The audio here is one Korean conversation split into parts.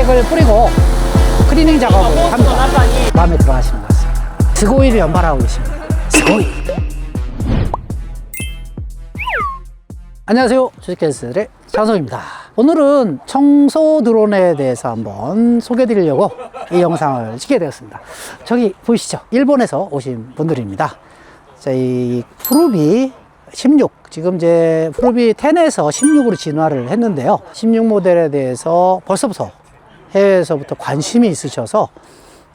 팩을 뿌리고 클리닝 작업을 합니다. 마음에 들어 하시는 것 같습니다. 스고이를 연발하고 계십니다. 스고이. 안녕하세요. 주식캐스터의 장성입니다. 오늘은 청소 드론에 대해서 한번 소개해 드리려고 이 영상을 찍게 되었습니다. 저기 보이시죠? 일본에서 오신 분들입니다. 저희 푸르비 16, 지금 이제 푸르비 10에서 16으로 진화를 했는데요. 16 모델에 대해서 벌써부터 해외에서부터 관심이 있으셔서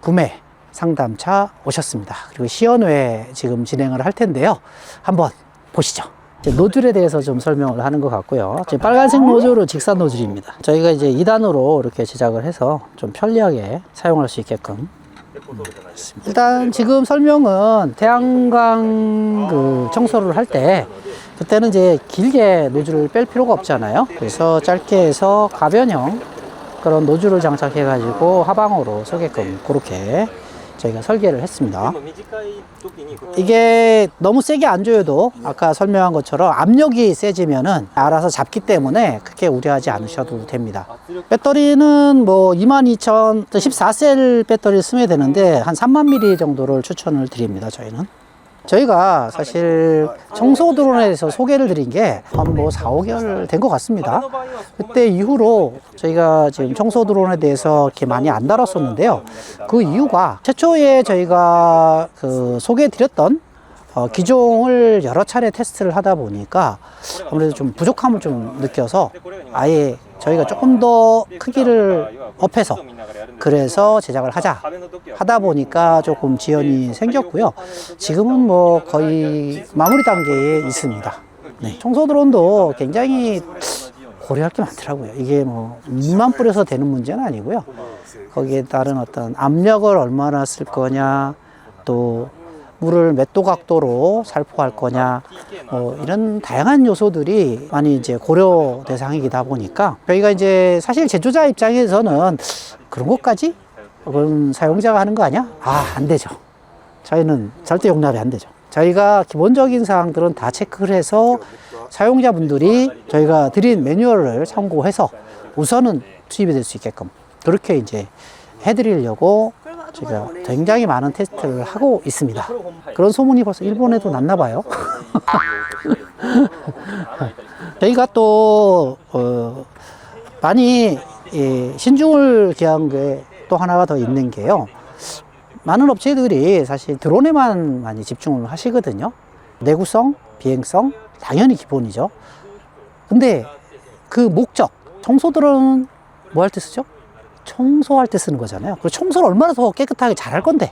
구매 상담차 오셨습니다. 그리고 시연회 지금 진행을 할 텐데요. 한번 보시죠. 노즐에 대해서 좀 설명을 하는 것 같고요. 빨간색 노즐은 직사 노즐입니다. 저희가 이제 2단으로 이렇게 제작을 해서 좀 편리하게 사용할 수 있게끔. 일단 지금 설명은 태양광 청소를 할 때 그때는 이제 길게 노즐을 뺄 필요가 없잖아요. 그래서 짧게 해서 가변형 그런 노즐을 장착해 가지고 하방으로 서게끔 그렇게 저희가 설계를 했습니다. 이게 너무 세게 안 줘도 아까 설명한 것처럼 압력이 세지면은 알아서 잡기 때문에 크게 우려하지 않으셔도 됩니다. 배터리는 뭐 22,000 14셀 배터리 쓰면 되는데 한 3만 mAh 정도를 추천을 드립니다. 저희가 사실 청소 드론에 대해서 소개를 드린 게 한 뭐 4, 5개월 된 것 같습니다. 그때 이후로 저희가 지금 청소 드론에 대해서 이렇게 많이 안 다뤘었는데요. 그 이유가 최초에 저희가 소개해 드렸던 기종을 여러 차례 테스트를 하다 보니까 아무래도 좀 부족함을 좀 느껴서 아예 저희가 조금 더 크기를 업해서 그래서 제작을 하다 보니까 조금 지연이 생겼고요. 지금은 뭐 거의 마무리 단계에 있습니다. 네. 청소 드론도 굉장히 고려할 게 많더라고요. 이게 뭐 물만 뿌려서 되는 문제는 아니고요. 거기에 따른 어떤 압력을 얼마나 쓸 거냐, 또 물을 몇 도 각도로 살포할 거냐, 이런 다양한 요소들이 많이 이제 고려 대상이다 보니까 저희가 이제 사실 제조자 입장에서는 그런 것까지 그런 사용자가 하는 거 아니야? 안 되죠. 저희는 절대 용납이 안 되죠. 저희가 기본적인 사항들은 다 체크를 해서 사용자분들이 저희가 드린 매뉴얼을 참고해서 우선은 투입이 될 수 있게끔 그렇게 이제 해드리려고 제가 굉장히 많은 테스트를 하고 있습니다. 그런 소문이 벌써 일본에도 났나 봐요. 저희가 또 많이 신중을 기한 게 또 하나가 더 있는 게요. 많은 업체들이 사실 드론에만 많이 집중을 하시거든요. 내구성, 비행성 당연히 기본이죠. 근데 그 목적, 청소 드론은 뭐 할 때 쓰죠? 청소할 때 쓰는 거잖아요. 그리고 청소를 얼마나 더 깨끗하게 잘 할 건데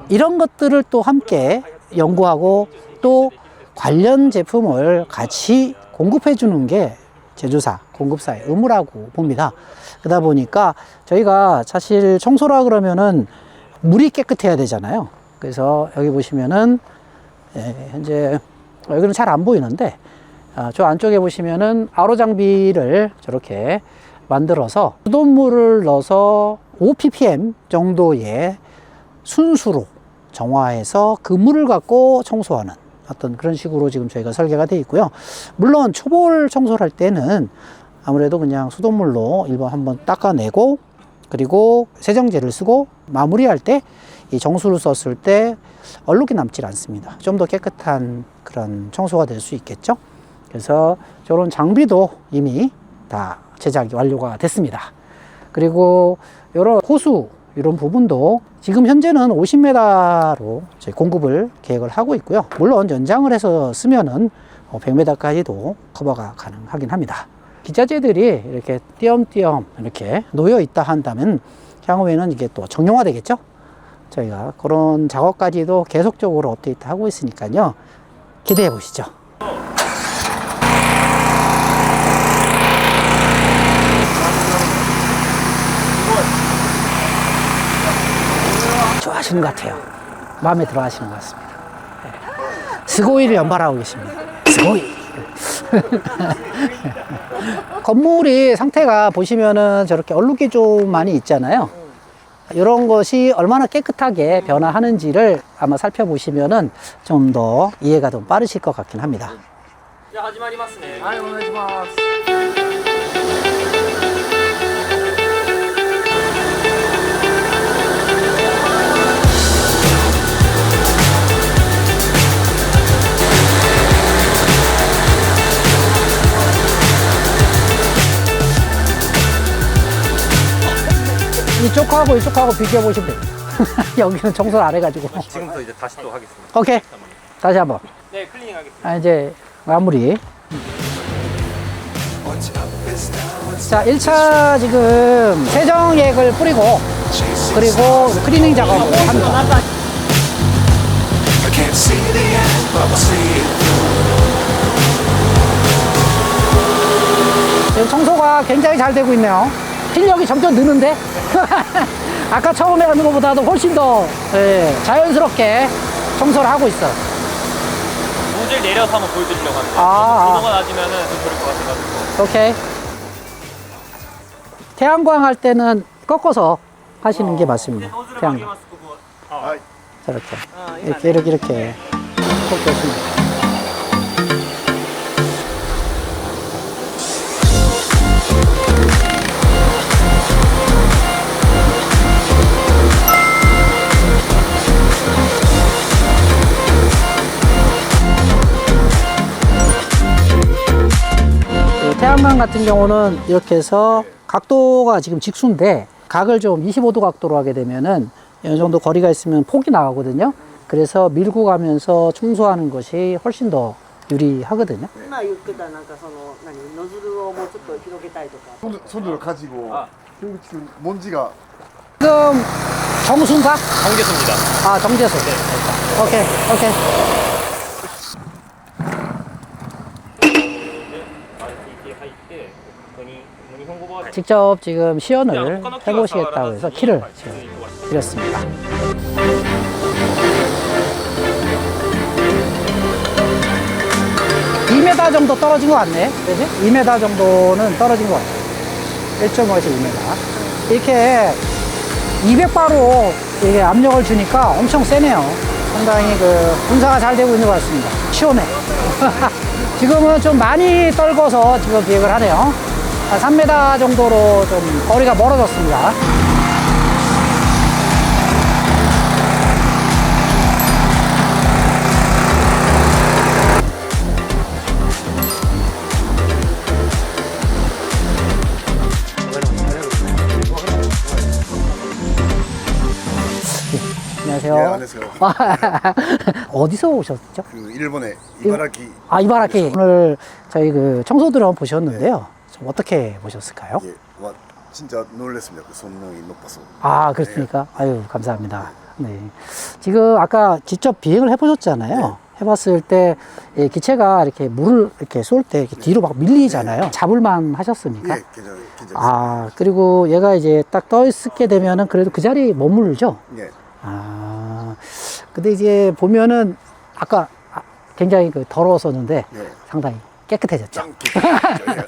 이런 것들을 또 함께 연구하고 또 관련 제품을 같이 공급해 주는 게 제조사, 공급사의 의무라고 봅니다. 그러다 보니까 저희가 사실 청소라 그러면은 물이 깨끗해야 되잖아요. 그래서 여기 보시면은 현재 여기는 잘 안 보이는데 저 안쪽에 보시면은 RO 장비를 저렇게 만들어서 수돗물을 넣어서 5ppm 정도의 순수로 정화해서 그 물을 갖고 청소하는 어떤 그런 식으로 지금 저희가 설계가 되어 있고요. 물론 초보를 청소를 할 때는 아무래도 그냥 수돗물로 일반 한번 닦아내고 그리고 세정제를 쓰고 마무리할 때 이 정수를 썼을 때 얼룩이 남질 않습니다. 좀 더 깨끗한 그런 청소가 될 수 있겠죠. 그래서 저런 장비도 이미 다 제작이 완료가 됐습니다. 그리고 이런 호수 이런 부분도 지금 현재는 50m로 공급을 계획을 하고 있고요. 물론 연장을 해서 쓰면은 100m까지도 커버가 가능하긴 합니다. 기자재들이 이렇게 띄엄띄엄 이렇게 놓여 있다 한다면 향후에는 이게 또 정형화 되겠죠. 저희가 그런 작업까지도 계속적으로 업데이트 하고 있으니까요. 기대해 보시죠. 좋아하시는 것 같아요. 마음에 들어 하시는 것 같습니다. 스고이를 연발하고 계십니다. 스고이. 건물이 상태가 보시면은 저렇게 얼룩이 좀 많이 있잖아요. 이런 것이 얼마나 깨끗하게 변화하는지를 아마 살펴보시면은 좀 더 이해가 좀 빠르실 것 같긴 합니다. 네, 始まりますね。はい、お願いします。 이쪽하고 이쪽하고 비교해 보시면 돼요. 여기는 청소를 안 해가지고. 지금부터 이제 다시 또 하겠습니다. 오케이. 다시 한번. 네, 클리닝 하겠습니다. 아, 이제 마무리. 자, 1차 지금 세정액을 뿌리고 그리고 클리닝 작업을 합니다. 지금 청소가 굉장히 잘 되고 있네요. 실력이 점점 느는데 아까 처음에 하는 것보다도 훨씬 더 자연스럽게 청소를 하고 있어. 노즐 내려서 한번 보여드리려고 합니다. 아, 너무 낮으면은 좀 그럴 것 같아가지고. 오케이. 태양광 할 때는 꺾어서 하시는 게 맞습니다. 태양광. 저렇게. 이렇게. 꺾게 하십니다. 태양광 같은 경우는 이렇게 해서 각도가 지금 직수인데 각을 좀 25도 각도로 하게 되면은 어느 정도 거리가 있으면 폭이 나가거든요. 그래서 밀고 가면서 청소하는 것이 훨씬 더 유리하거든요. 今言ってたなんかその何ノズルをもうちょっと広げたいとか 손으로 가지고 지금 먼지가 지금 정수인가? 정제수입니다. 아, 정제수. 오케이. 직접 지금 시연을 해보시겠다고 해서 키를 지금 드렸습니다. (2m) 정도 떨어진 것 같네. 그지? 2m 정도는 떨어진 것 같아요. 1.5에서 2m. 이렇게 200바로 이게 압력을 주니까 엄청 세네요. 상당히 그 분사가 잘 되고 있는 것 같습니다. 시원해. 지금은 좀 많이 떨궈서 지금 비행을 하네요. 3m 정도로 좀 거리가 멀어졌습니다. 안녕하세요. 예, 안녕하세요. 어디서 오셨죠? 그 일본의 이바라키 아, 이바라키. 오늘 저희 그 청소들을 한번 보셨는데요. 좀 어떻게 보셨을까요? 예, 와 진짜 놀랐습니다. 그 성능이 높아서. 아, 그렇습니까? 아유, 감사합니다. 네. 지금 아까 직접 비행을 해보셨잖아요. 네. 해봤을 때 이 기체가 이렇게 물을 이렇게 쏠 때 뒤로 막 밀리잖아요. 잡을만 하셨습니까? 예, 괜찮습니다. 아, 그리고 얘가 이제 딱 떠 있게 되면은 그래도 그 자리에 머물죠? 예, 아, 근데 이제 보면은 아까 굉장히 그 더러웠었는데 예. 상당히 깨끗해졌죠. 짱 기쁘죠.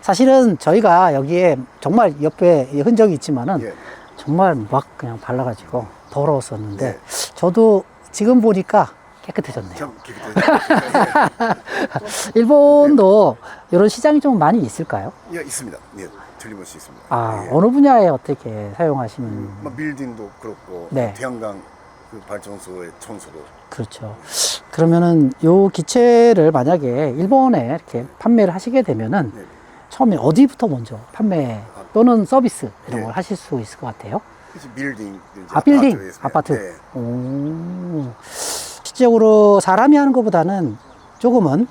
사실은 저희가 여기에 정말 옆에 흔적이 있지만은 예, 정말 막 그냥 발라가지고 더러웠었는데 네. 저도 지금 보니까 깨끗해졌네요. 짱 기쁘죠. 일본도 이런 시장이 좀 많이 있을까요? 예, 있습니다. 예, 틀림없이 있습니다. 아, 예. 어느 분야에 어떻게 사용하시는? 뭐 빌딩도 그렇고 네. 태양광 그 발전소의 청소도 그렇죠. 그러면은 요 기체를 만약에 일본에 이렇게 판매를 하시게 되면은 네. 처음에 어디부터 먼저 판매 또는 서비스 이런 네. 걸 하실 수 있을 것 같아요? 이제 빌딩 이제 아, 빌딩, 아파트에서, 아파트. 네. 오. 실질적으로 사람이 하는 것보다는 조금은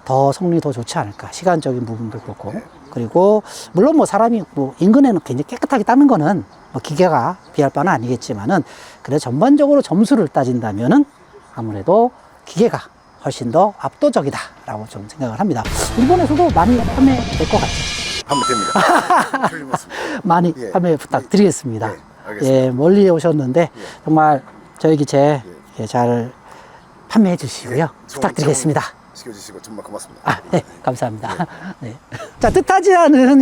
더 성능이 더 좋지 않을까. 시간적인 부분도 그렇고. 네. 그리고, 물론 뭐 사람이 뭐 인근에는 굉장히 깨끗하게 닦는 거는 뭐 기계가 비할 바는 아니겠지만은, 그래 전반적으로 점수를 따진다면은 아무래도 기계가 훨씬 더 압도적이다라고 좀 생각을 합니다. 일본에서도 많이 판매될 것 같아요. 하면 됩니다. 틀림없습니다. 많이 예. 판매 부탁드리겠습니다. 예, 알겠습니다. 예, 멀리 오셨는데 정말 저희 기체 예, 잘 판매해 주시고요. 부탁드리겠습니다. 시켜주시고 정말 고맙습니다. 아, 네, 감사합니다. 네. 자, 뜻하지 않은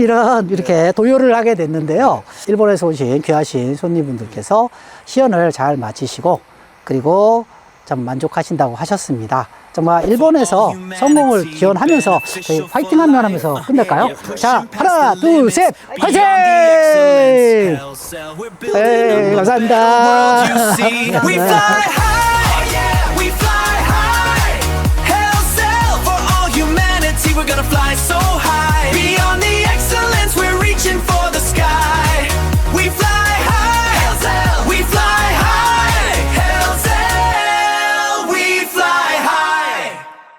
이렇게 도요를 하게 됐는데요. 일본에서 오신 귀하신 손님분들께서 시연을 잘 마치시고 그리고 참 만족하신다고 하셨습니다. 정말 일본에서 성공을 기원하면서 저희 화이팅 한번 하면서 끝낼까요? 자, 하나, 둘, 셋, 화이팅! 네, 감사합니다. We fly high, we fly high. Hail sail for all humanity. We're gonna fly so